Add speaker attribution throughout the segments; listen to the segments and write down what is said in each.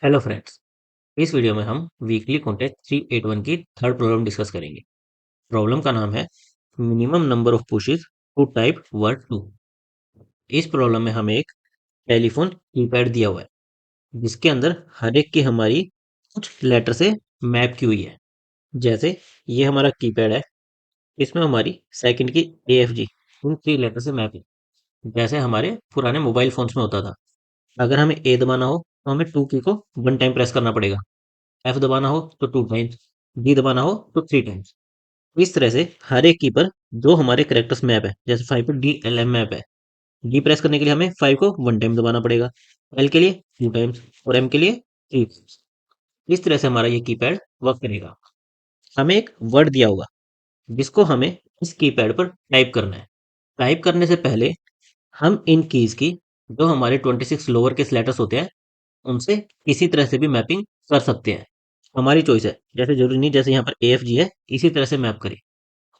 Speaker 1: Hello friends. इस video में हम वीकली कॉन्टेस्ट 381 की थर्ड प्रॉब्लम डिस्कस करेंगे। प्रॉब्लम का नाम है minimum number of pushes to type word two. इस प्रॉब्लम में हमें एक टेलीफोन कीपैड दिया हुआ है जिसके अंदर हर एक की हमारी कुछ लेटर से मैप की हुई है। जैसे ये हमारा कीपैड है, इसमें हमारी सेकंड की AFG उन 3 लेटर से मैप है, जैसे हमारे पुराने मोबाइल फोन्स में होता था। अगर हमें ए दबाना हो तो हमें टू की को 1 टाइम प्रेस करना पड़ेगा, एफ दबाना हो तो 2 टाइम्स, डी दबाना हो तो 3 टाइम्स। इस तरह से हर एक की पर जो हमारे करेक्टर्स मैप है, जैसे 5 पर DLM मैप है, डी प्रेस करने के लिए हमें 5 को 1 टाइम दबाना पड़ेगा, एल के लिए 2 टाइम्स और एम के लिए 3 टाइम्स। इस तरह से हमारा ये कीपैड वर्क करेगा। हमें एक वर्ड दिया होगा जिसको हमें इस कीपैड पर टाइप करना है। टाइप करने से पहले हम इन कीज की जो हमारे 26 लोअर केस लेटर्स होते हैं उनसे किसी तरह से भी मैपिंग कर सकते हैं। हमारी चॉइस है, जैसे जरूरी नहीं जैसे यहाँ पर AFG है इसी तरह से मैप करें।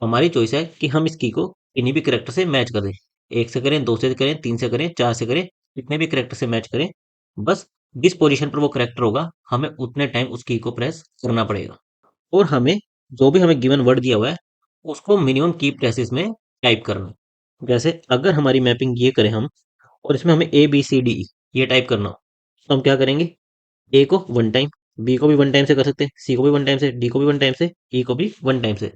Speaker 1: हमारी चॉइस है कि हम इस की को किन्हीं भी करेक्टर से मैच कर दें। एक से करें, दो से करें, तीन से करें, चार से करें, कितने भी करेक्टर से मैच करें। बस जिस पोजीशन पर वो करेक्टर होगा हमें उतने टाइम उस की को प्रेस करना पड़ेगा। और हमें जो भी हमें गिवन वर्ड दिया हुआ है उसको मिनिमम की प्रेसेस में टाइप करना है। जैसे अगर हमारी मैपिंग ये करें हम और इसमें हमें ABCDE ये टाइप करना हो तो हम क्या करेंगे? ए को 1 टाइम, बी को भी 1 टाइम से कर सकते हैं, सी को भी 1 टाइम से, डी को भी 1 टाइम से, ई को भी 1 टाइम से।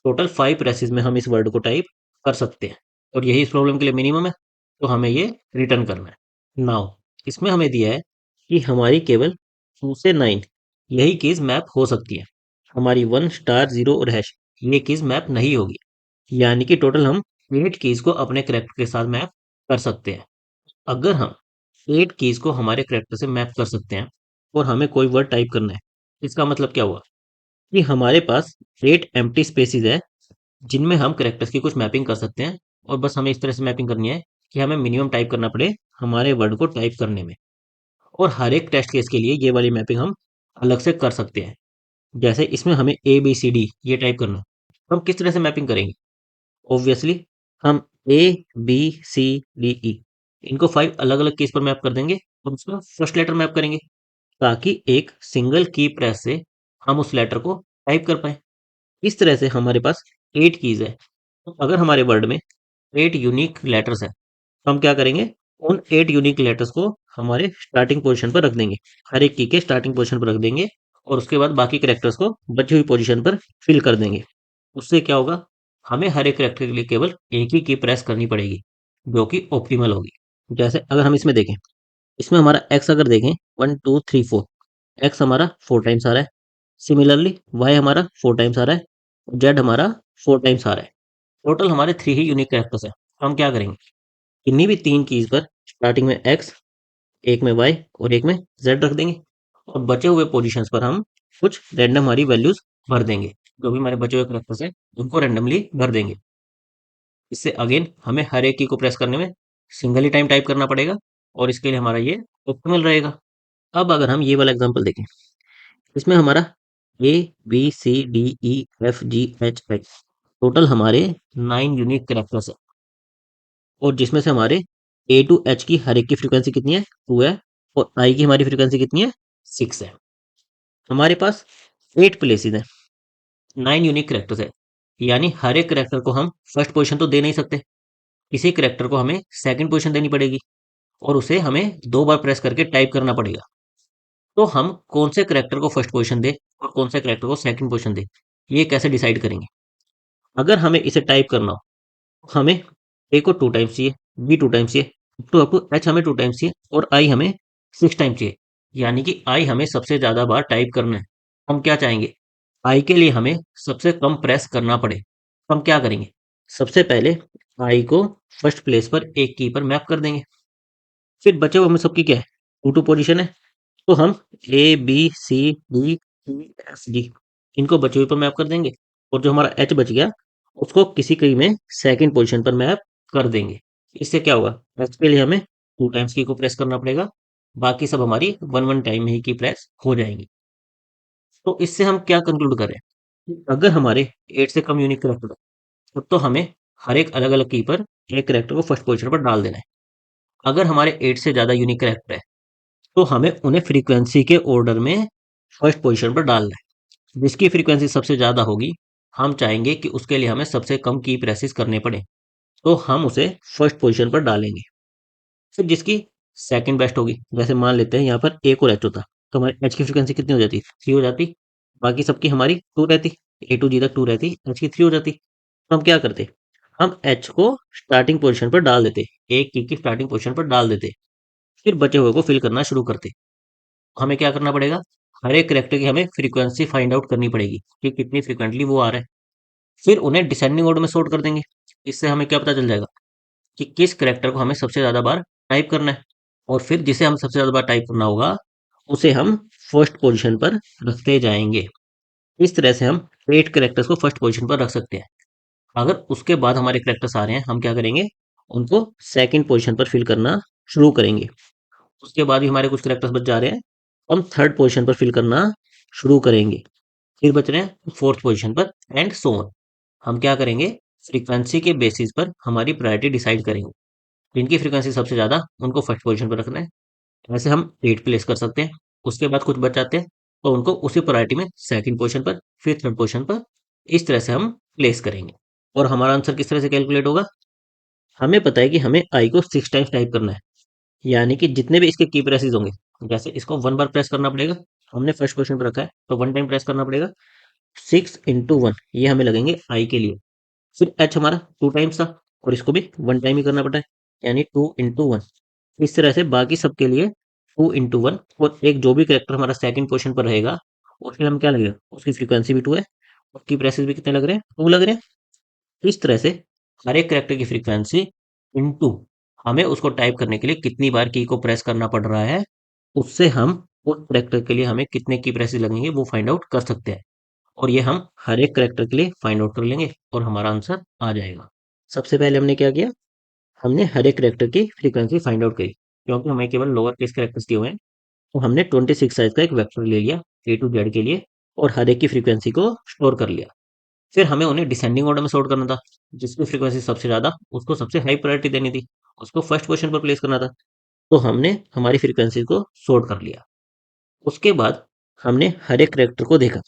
Speaker 1: टोटल 5 प्रेसेस में हम इस वर्ड को टाइप कर सकते हैं और यही इस प्रॉब्लम के लिए मिनिमम है, तो हमें ये रिटर्न करना है। नाउ इसमें हमें दिया है कि हमारी केवल 2 से 9 यही कीज मैप हो सकती है। हमारी 1 स्टार 0 और हैश ये कीज मैप नहीं होगी। यानी कि टोटल हम 8 कीज को अपने करेक्टर के साथ मैप कर सकते हैं। अगर हम 8 कीज को हमारे करेक्टर से मैप कर सकते हैं और हमें कोई वर्ड टाइप करना है, इसका मतलब क्या हुआ कि हमारे पास 8 एम्प्टी स्पेसेस है जिनमें हम करेक्टर्स की कुछ मैपिंग कर सकते हैं। और बस हमें इस तरह से मैपिंग करनी है कि हमें मिनिमम टाइप करना पड़े हमारे वर्ड को टाइप करने में। और हर एक टेस्ट केस के लिए ये वाली मैपिंग हम अलग से कर सकते हैं। जैसे इसमें हमें ABCD ये टाइप करना है, तो हम किस तरह से मैपिंग करेंगे? ऑब्वियसली हम ABCDE इनको 5 अलग अलग केस पर मैप कर देंगे और उसका फर्स्ट लेटर मैप करेंगे ताकि एक सिंगल की प्रेस से हम उस लेटर को टाइप कर पाए। इस तरह से हमारे पास 8 कीज है। तो अगर हमारे वर्ड में 8 यूनिक लेटर्स है तो हम क्या करेंगे? उन 8 यूनिक लेटर्स को हमारे स्टार्टिंग पोजीशन पर रख देंगे, हर एक की के स्टार्टिंग पोजीशन पर रख देंगे और उसके बाद बाकी करेक्टर्स को बची हुई पोजीशन पर फिल कर देंगे। उससे क्या होगा? हमें हर एक करेक्टर के लिए केवल एक ही की प्रेस करनी पड़ेगी जो कि ऑप्टिमल होगी। जैसे अगर हम इसमें देखें, इसमें हमारा एक्स अगर देखें 1 2 3 4, एक्स हमारा 4 टाइम्स आ रहा है। सिमिलरली वाई हमारा 4 टाइम्स आ रहा है, जेड हमारा 4 टाइम्स आ रहा है। टोटल हमारे 3 ही यूनिक कैरेक्टर्स है, तो हम क्या करेंगे? किन्हीं भी 3 कीज पर स्टार्टिंग में एक्स, एक में वाई और एक में जेड रख देंगे और बचे हुए पोजीशंस पर हम कुछ रैंडम हमारी वैल्यूज भर देंगे। जो भी हमारे बचे हुए कैरेक्टर्स हैं उनको रैंडमली भर देंगे। इससे अगेन हमें हर एक की को प्रेस करने में सिंगल ही टाइम टाइप करना पड़ेगा और इसके लिए हमारा ये ऑप्टिमल रहेगा। अब अगर हम ये वाला एग्जांपल देखें, इसमें हमारा ABCDEFGHH टोटल हमारे 9 यूनिक कैरेक्टर्स है और जिसमें से हमारे A to H की हर एक की फ्रीक्वेंसी कितनी है? 2 है। और I की हमारी फ्रीक्वेंसी कितनी है? 6 है। हमारे पास 8 प्लेसेस है, 9 यूनिक कैरेक्टर्स है। यानी हर एक कैरेक्टर को हम फर्स्ट पोजीशन तो दे नहीं सकते, किसी कैरेक्टर को हमें सेकंड पोजीशन देनी पड़ेगी और उसे हमें 2 बार प्रेस करके टाइप करना पड़ेगा। तो हम कौन से कैरेक्टर को फर्स्ट पोजीशन दे और कौन से कैरेक्टर को सेकंड पोजीशन दे, ये कैसे डिसाइड करेंगे? अगर हमें इसे टाइप करना हो हमें ए को 2 टाइम्स चाहिए, बी 2 टाइम्स चाहिए, अप टू एच हमें 2 टाइम्स चाहिए और आई हमें 6 टाइम्स चाहिए। यानी कि आई हमें सबसे ज्यादा बार टाइप करना है। हम क्या चाहेंगे? आई के लिए हमें सबसे कम प्रेस करना पड़े। तो हम क्या करेंगे? सबसे पहले आई को फर्स्ट प्लेस पर एक की पर मैप कर देंगे। फिर बचे हुए हमें सबकी क्या है? टू टू पोजिशन है, तो हम ABCDEFG इनको बचे हुए पर मैप कर देंगे और जो हमारा एच बच गया उसको किसी कई में सेकंड पोजीशन पर मैप कर देंगे। इससे क्या होगा? एच के लिए हमें 2 टाइम्स की को प्रेस करना पड़ेगा, बाकी सब हमारी 1 1 टाइम ही की प्रेस हो जाएंगी। तो इससे हम क्या कंक्लूड करें? अगर हमारे 8 से कम यूनिक करेक्टर तब तो हमें हर एक अलग अलग की पर एक करेक्टर को फर्स्ट पोजीशन पर डाल देना है। अगर हमारे 8 से ज्यादा यूनिक करेक्टर है तो हमें उन्हें फ्रीक्वेंसी के ऑर्डर में फर्स्ट पोजीशन पर डालना है। जिसकी फ्रीक्वेंसी सबसे ज़्यादा होगी, हम चाहेंगे कि उसके लिए हमें सबसे कम की प्रेसेस करने पड़े, तो हम उसे फर्स्ट पोजीशन पर डालेंगे। फिर जिसकी सेकंड बेस्ट होगी, जैसे मान लेते हैं यहाँ पर एक और एच होता, तो हमारे एच की फ्रीक्वेंसी कितनी हो जाती? 3 हो जाती। बाकी सबकी हमारी 2 रहती, ए टू जी तक 2 रहती, एच की 3 हो जाती। तो हम क्या करते, हम एच को स्टार्टिंग पोजीशन पर डाल देते, एक की स्टार्टिंग पोजीशन पर डाल देते, फिर बचे हुए को फिल करना शुरू करते। हमें क्या करना पड़ेगा, हर एक करेक्टर की हमें फ्रीक्वेंसी फाइंड आउट करनी पड़ेगी कि कितनी फ्रीक्वेंटली वो आ रहा है। फिर उन्हें डिसेंडिंग ऑर्डर में सॉर्ट कर देंगे। इससे हमें क्या पता चल जाएगा कि किस करेक्टर को हमें सबसे ज़्यादा बार टाइप करना है, और फिर जिसे हम सबसे ज़्यादा बार टाइप करना होगा, उसे हम फर्स्ट पोजीशन पर रखते जाएंगे। इस तरह से हम 8 करेक्टर्स को फर्स्ट पोजीशन पर रख सकते हैं। अगर उसके बाद हमारे करेक्टर्स आ रहे हैं, हम क्या करेंगे, उनको सेकंड पोजीशन पर फिल करना शुरू करेंगे। उसके बाद भी हमारे कुछ करेक्टर्स बच जा रहे हैं, हम थर्ड पोजीशन पर फिल करना शुरू करेंगे। फिर बच रहे हैं फोर्थ पोजीशन पर, एंड सो ऑन। हम क्या करेंगे, फ्रीक्वेंसी के बेसिस पर हमारी प्रायोरिटी डिसाइड करेंगे। जिनकी फ्रीक्वेंसी सबसे ज़्यादा, उनको फर्स्ट पोजीशन पर रखना है। ऐसे हम 8 प्लेस कर सकते हैं। उसके बाद कुछ बच जाते हैं, तो उनको उसी प्रायोरिटी में सेकंड पोजीशन पर, फिर थर्ड पोजीशन पर, इस तरह से हम प्लेस करेंगे। और हमारा आंसर किस तरह से कैलकुलेट होगा, हमें पता है कि हमें आई को 6 टाइम्स टाइप करना है, यानी कि जितने भी इसके की प्रेसेस होंगे, जैसे इसको 1 बार प्रेस करना पड़ेगा, हमने फर्स्ट पोजीशन पर रखा है तो 1 टाइम प्रेस करना पड़ेगा। 6 इंटू 1 ये हमें लगेंगे आई के लिए। फिर एच हमारा 2 टाइम्स था, और इसको भी 1 टाइम ही करना पड़ता है, यानी 2 इंटू 1। इस तरह से बाकी सबके लिए 2 इंटू 1, और एक जो भी करेक्टर हमारा सेकंड पोजीशन पर रहेगा, उसके लिए हम क्या लगेगा, उसकी फ्रीक्वेंसी भी 2 है, उसकी प्रेसेस भी कितने लग रहे हैं, 2 लग रहे हैं। इस तरह से हर एक करेक्टर की फ्रीक्वेंसी इंटू हमें उसको टाइप करने के लिए कितनी बार की को प्रेस करना पड़ रहा है, उससे हम उस करेक्टर के लिए हमें कितने की प्रेसेस लगेंगे वो फाइंड आउट कर सकते हैं। और ये हम हर एक करेक्टर के लिए फाइंड आउट कर लेंगे और हमारा आंसर आ जाएगा। सबसे पहले हमने क्या किया, हमने हर एक करेक्टर की फ्रीक्वेंसी फाइंड आउट करी, क्योंकि हमें केवल लोअर केस करेक्टर्स दिए हुए हैं। तो हमने 26 साइज का एक वेक्टर ले लिया ए टू जेड के लिए, और हर एक की फ्रीक्वेंसी को स्टोर कर लिया। फिर हमें उन्हें डिसेंडिंग ऑर्डर में सॉर्ट करना था, जिसकी फ्रीक्वेंसी सबसे ज़्यादा, उसको सबसे हाई प्रायोरिटी देनी थी, उसको फर्स्ट पोजीशन पर प्लेस करना था। तो हमने हमारी फ्रीक्वेंसी को सॉर्ट कर लिया। उसके बाद हमने हर एक करेक्टर को देखा,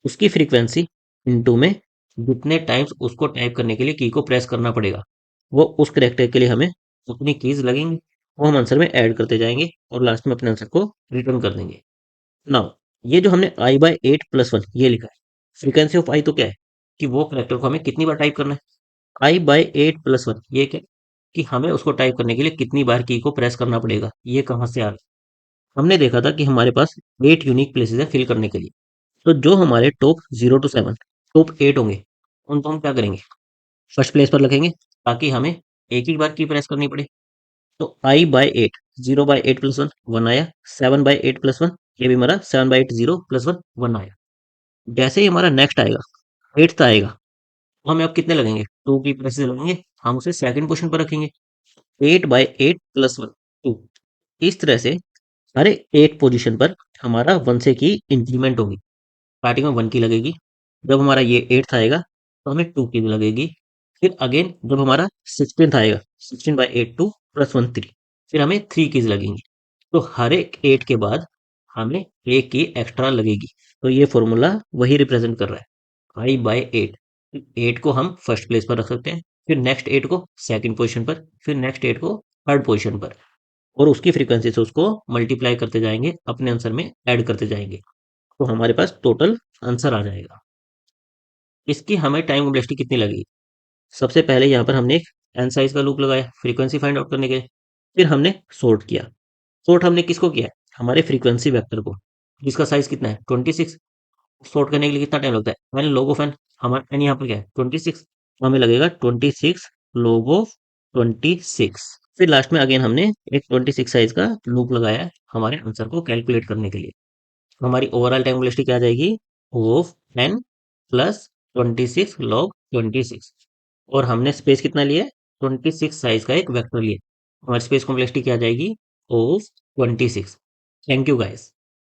Speaker 1: उसकी फ्रीक्वेंसी इनटू में जितने टाइम्स उसको टाइप करने के लिए की को प्रेस करना पड़ेगा, वो उस करेक्टर के लिए हमें उतनी कीज लगेंगी, वो हम आंसर में ऐड करते जाएंगे और लास्ट में अपने आंसर को रिटर्न कर देंगे। नाउ ये जो हमने आई बाय 8+1 ये लिखा है, फ्रीक्वेंसी ऑफ आई तो क्या है कि वो करेक्टर को हमें कितनी बार टाइप करना है। आई बाय 8+1 ये क्या है कि हमें उसको टाइप करने के लिए कितनी बार की को प्रेस करना पड़ेगा। ये कहाँ से आ रहा है, हमने देखा था कि हमारे पास 8 यूनिक प्लेसेस है फिल करने के लिए। तो जो हमारे टॉप 0 to 7 टॉप 8 होंगे, उनको हम क्या करेंगे, फर्स्ट प्लेस पर रखेंगे, ताकि हमें एक ही बार की प्रेस करनी पड़े। तो आई बाय 8, 0/8+1 1 आया, 7/8+1 ये भी हमारा 7/8 0+1 1 आया। जैसे ही हमारा नेक्स्ट आएगा, एट्थ आएगा, तो हमें अब कितने लगेंगे, 2 की प्रेसेस लगेंगे, हम उसे सेकंड पोजीशन पर रखेंगे। 8/8+1 2। इस तरह से हर एक पोजीशन पर हमारा 1 से की इंक्रीमेंट होगी। स्टार्टिंग में 1 की लगेगी, जब हमारा ये 8th आएगा तो हमें 2 की लगेगी। फिर अगेन जब हमारा 16th आएगा, 16/8 2 +1 3, फिर हमें 3 कीज लगेंगी। तो हर एक 8 के बाद हमें एक की एक्स्ट्रा लगेगी। तो ये फॉर्मूला वही रिप्रेजेंट कर रहा है, आई बाय 8। 8 को हम फर्स्ट प्लेस पर रख सकते हैं, फिर नेक्स्ट 8 को सेकंड पोजीशन पर, फिर नेक्स्ट 8 को थर्ड पोजीशन पर, और उसकी फ्रीक्वेंसी से उसको मल्टीप्लाई करते जाएंगे, अपने आंसर में ऐड करते जाएंगे, तो हमारे पास टोटल आंसर आ जाएगा। इसकी हमें टाइम कॉम्प्लेक्सिटी कितनी लगी, सबसे पहले यहाँ पर हमने एक एन साइज का लूप लगाया फ्रीक्वेंसी फाइंड आउट करने के लिए। फिर हमने सॉर्ट किया। सॉर्ट हमने किसको किया है, हमारे फ्रीक्वेंसी वेक्टर को, जिसका साइज कितना है 26। सॉर्ट करने के लिए कितना टाइम लगता है, एन लॉग ऑफ एन, हमारा एन यहाँ पर क्या है 26, तो हमें लगेगा 26 लॉग ऑफ 26। फिर लास्ट में अगेन हमने एक 26 साइज का लूप लगाया है हमारे आंसर को कैलकुलेट करने के लिए। हमारी ओवरऑल टाइम वेलोसिटी क्या आ जाएगी, ऑफ एन प्लस 26 लॉग 26। और हमने स्पेस कितना लिया है, 26 साइज का एक वेक्टर लिया, हमारी स्पेस कॉम्प्लेक्सिटी क्या आ जाएगी, ऑफ 26। Thank you guys.